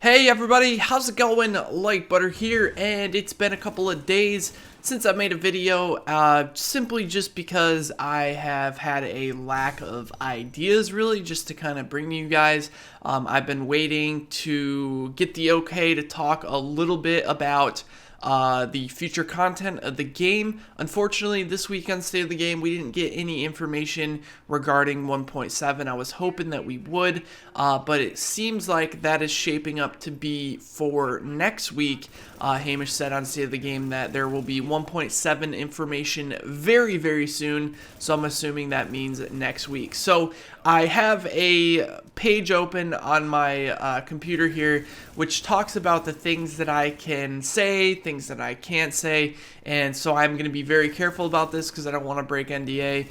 Hey everybody, how's it going? Like Butter here, and it's been a couple of days since I made a video, simply just because I have had a lack of ideas really just to kind of bring to you guys. I've been waiting to get the okay to talk a little bit about the future content of the game. Unfortunately, this week on State of the Game, we didn't get any information regarding 1.7. I was hoping that we would, but it seems like that is shaping up to be for next week. Hamish said on State of the Game that there will be 1.7 information very, very soon, so I'm assuming that means next week. So I have a page open on my computer here which talks about the things that I can say, things that I can't say, and so I'm going to be very careful about this because I don't want to break NDA,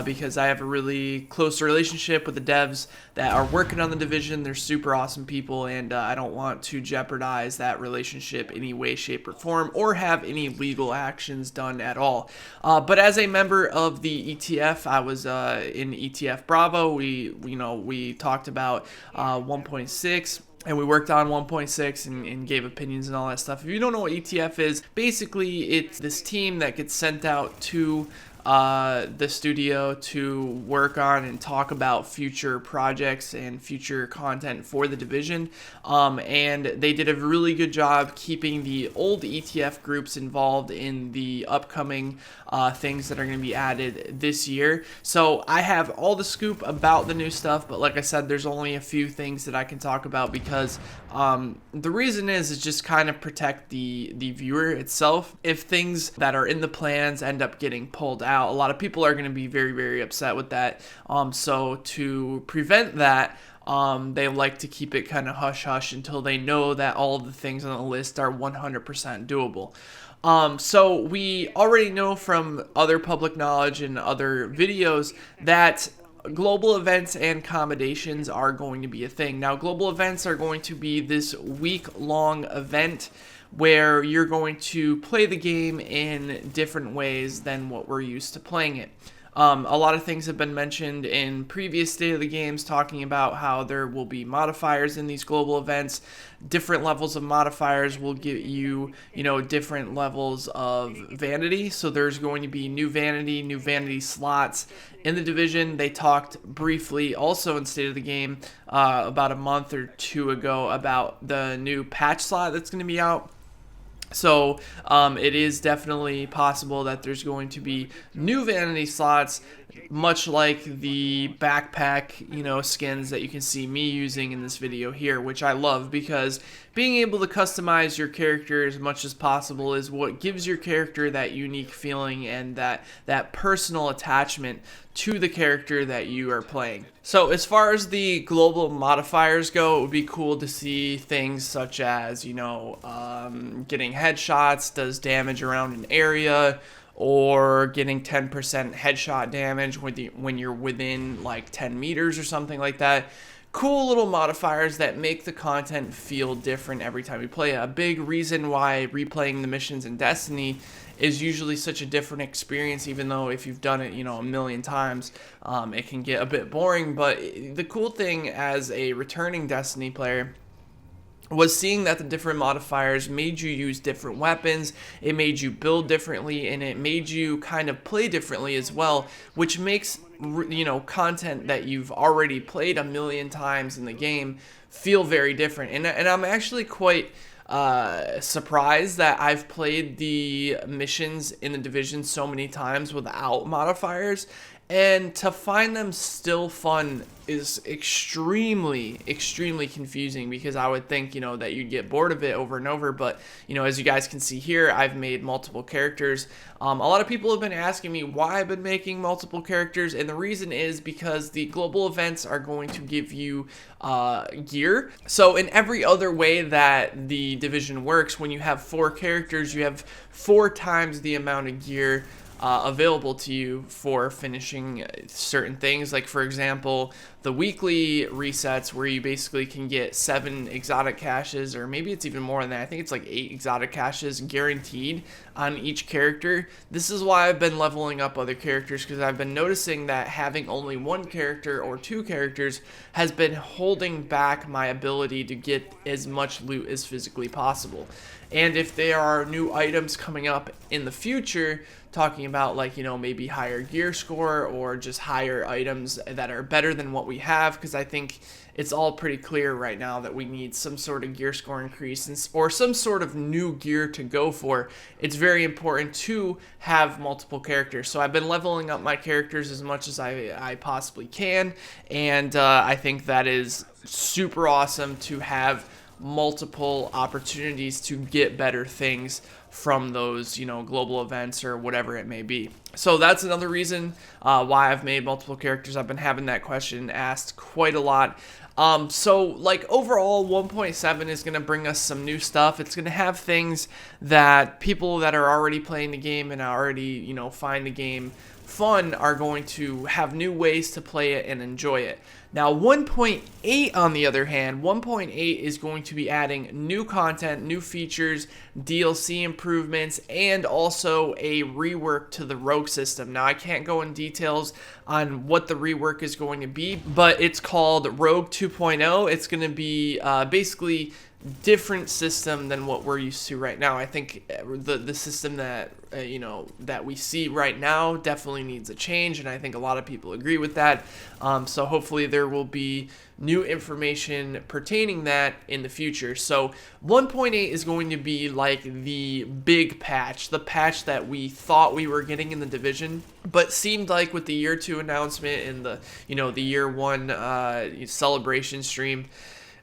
because I have a really close relationship with the devs that are working on the division. They're super awesome people, and I don't want to jeopardize that relationship any way, shape, or form, or have any legal actions done at all. But as a member of the ETF, I was in ETF Bravo. We talked about 1.6. And we worked on 1.6 and gave opinions and all that stuff. If you don't know what ETF is, basically it's this team that gets sent out to the studio to work on and talk about future projects and future content for the division. And they did a really good job keeping the old ETF groups involved in the upcoming things that are going to be added this year. So I have all the scoop about the new stuff, but like I said, there's only a few things that I can talk about because the reason is just kind of protect the viewer itself. If things that are in the plans end up getting pulled out, a lot of people are going to be very, very upset with that. So to prevent that, they like to keep it kind of hush-hush until they know that all of the things on the list are 100% doable. So we already know from other public knowledge and other videos that global events and commendations are going to be a thing. Now, global events are going to be this week-long event where you're going to play the game in different ways than what we're used to playing it. A lot of things have been mentioned in previous State of the Games talking about how there will be modifiers in these global events. Different levels of modifiers will give you, different levels of vanity. So there's going to be new vanity slots in the division. They talked briefly also in State of the Game about a month or two ago about the new patch slot that's going to be out. So it is definitely possible that there's going to be new vanity slots, much like the backpack, skins that you can see me using in this video here, which I love because being able to customize your character as much as possible is what gives your character that unique feeling and that personal attachment to the character that you are playing. So as far as the global modifiers go, it would be cool to see things such as, getting headshots, does damage around an area, or getting 10% headshot damage when you're within like 10 meters or something like that. Cool little modifiers that make the content feel different every time you play it. A big reason why replaying the missions in Destiny is usually such a different experience, even though if you've done it, a million times, it can get a bit boring. But the cool thing as a returning Destiny player was seeing that the different modifiers made you use different weapons, it made you build differently, and it made you kind of play differently as well, which makes, content that you've already played a million times in the game feel very different. And I'm actually quite surprised that I've played the missions in the division so many times without modifiers, and to find them still fun is extremely, extremely confusing because I would think, that you'd get bored of it over and over. But, as you guys can see here, I've made multiple characters. A lot of people have been asking me why I've been making multiple characters, and the reason is because the global events are going to give you gear. So in every other way that the division works, when you have 4 characters, you have 4 times the amount of gear available to you for finishing certain things. Like, for example, the weekly resets where you basically can get 7 exotic caches, or maybe it's even more than that. I think it's like 8 exotic caches guaranteed on each character. This is why I've been leveling up other characters, because I've been noticing that having only 1 character or 2 characters has been holding back my ability to get as much loot as physically possible. And if there are new items coming up in the future, talking about, like, you know, maybe higher gear score or just higher items that are better than what we have, because I think it's all pretty clear right now that we need some sort of gear score increase or some sort of new gear to go for. It's very important to have multiple characters. So I've been leveling up my characters as much as I possibly can, and I think that is super awesome to have multiple opportunities to get better things from those, you know, global events or whatever it may be. So that's another reason why I've made multiple characters. I've been having that question asked quite a lot. So like overall 1.7 is going to bring us some new stuff. It's going to have things that people that are already playing the game and already, you know, find the game fun are going to have new ways to play it and enjoy it. Now 1.8 on the other hand, 1.8 is going to be adding new content, new features, DLC improvements, and also a rework to the rogue system. Now I can't go in details on what the rework is going to be, but it's called Rogue 2.0. It's going to be basically different system than what we're used to right now. I think the system that you know, that we see right now definitely needs a change, and I think a lot of people agree with that. So hopefully there will be new information pertaining that in the future. So 1.8 is going to be like the big patch, the patch that we thought we were getting in the Division, but seemed like with the year 2 announcement and the, you know, the year 1 celebration stream,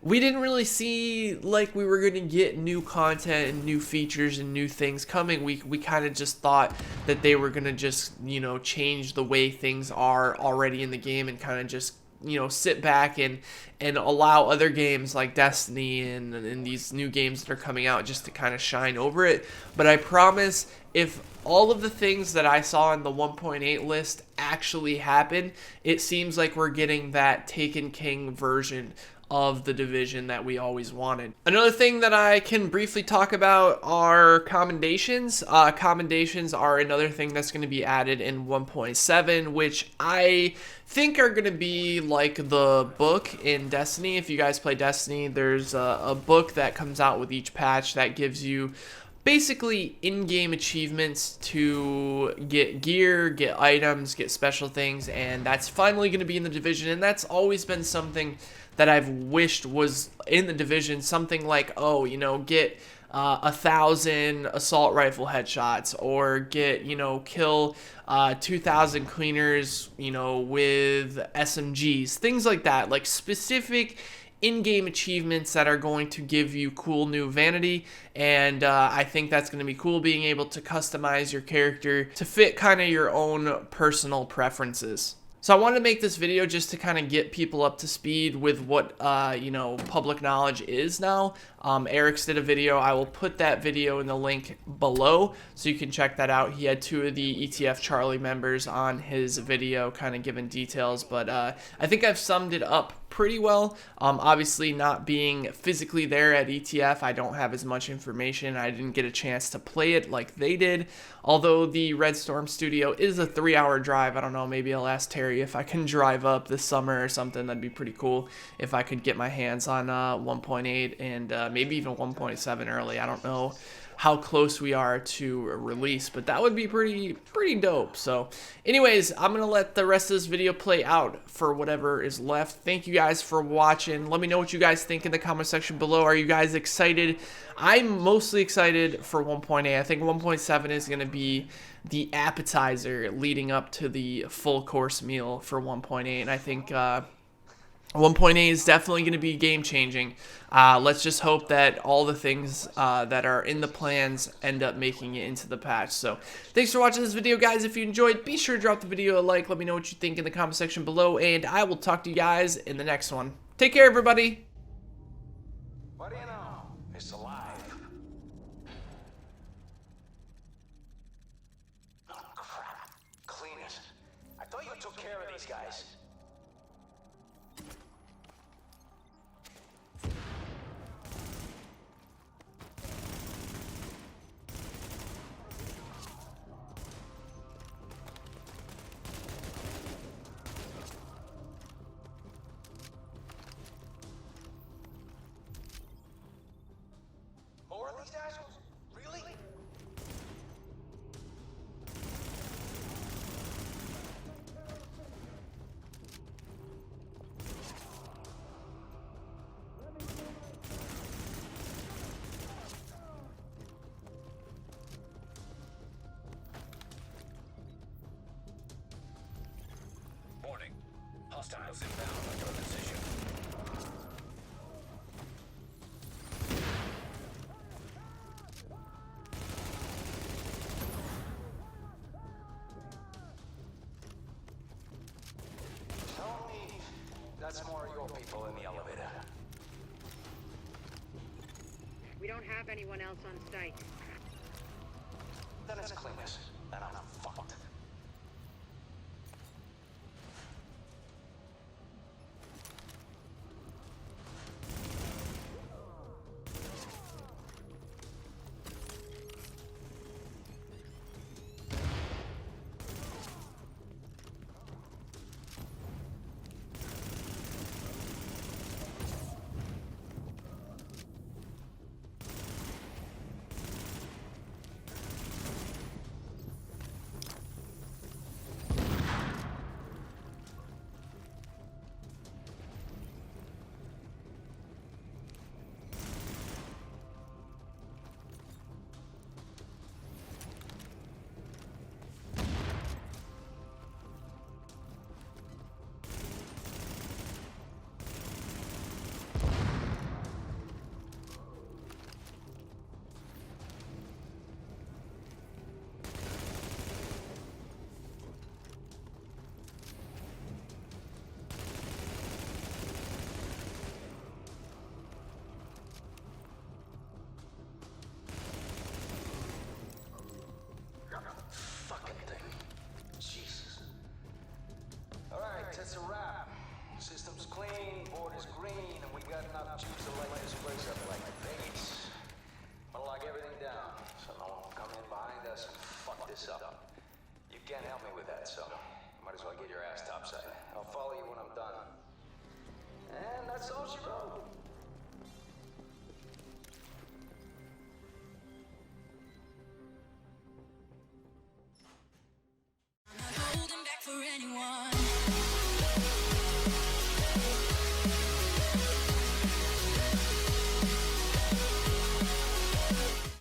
we didn't really see like we were going to get new content and new features and new things coming. We kind of just thought that they were going to just, you know, change the way things are already in the game and kind of just, you know, sit back and allow other games like Destiny and these new games that are coming out just to kind of shine over it. But I promise, if all of the things that I saw in the 1.8 list actually happen, it seems like we're getting that Taken King version of the Division that we always wanted. Another thing that I can briefly talk about are commendations. Commendations are another thing that's going to be added in 1.7, which I think are going to be like the book in Destiny. If you guys play Destiny, there's a book that comes out with each patch that gives you basically in-game achievements to get gear, get items, get special things, and that's finally going to be in the Division. And that's always been something that I've wished was in the Division, something like, oh, you know, get 1,000 assault rifle headshots, or get, you know, kill 2,000 cleaners, you know, with SMGs, things like that, like specific in-game achievements that are going to give you cool new vanity. And I think that's going to be cool, being able to customize your character to fit kind of your own personal preferences. So I wanted to make this video just to kind of get people up to speed with what, you know, public knowledge is now. Eric's did a video. I will put that video in the link below so you can check that out. He had 2 of the ETF Charlie members on his video kind of giving details, but I think I've summed it up pretty well. Obviously, not being physically there at ETF, I don't have as much information. I didn't get a chance to play it like they did, although the Red Storm studio is a 3-hour drive. I don't know, maybe I'll ask Terry if I can drive up this summer or something. That'd be pretty cool if I could get my hands on 1.8 and maybe even 1.7 early. I don't know how close we are to a release, but that would be pretty dope. So anyways, I'm gonna let the rest of this video play out for whatever is left. Thank you guys for watching. Let me know what you guys think in the comment section below. Are you guys excited? I'm mostly excited for 1.8. I think 1.7 is gonna be the appetizer leading up to the full course meal for 1.8, and I think 1.8 is definitely going to be game-changing. Let's just hope that all the things that are in the plans end up making it into the patch. So, thanks for watching this video, guys. If you enjoyed, be sure to drop the video a like. Let me know what you think in the comment section below, and I will talk to you guys in the next one. Take care, everybody. What do you know? It's alive. Oh, crap. Hostiles inbound on your position. Tell me that's more of your people in the elevator. We don't have anyone else on site. Then it's cleaners, and I'm fucked. Fucking thing. Jesus. Alright, that's a wrap. System's clean, board is green, and we got enough juice to light this place up like Vegas. I'm gonna lock everything down, so no one will come in behind us and fuck this up. You can't help me with that, so might as well get your ass topside. I'll follow you when I'm done. And that's all she wrote.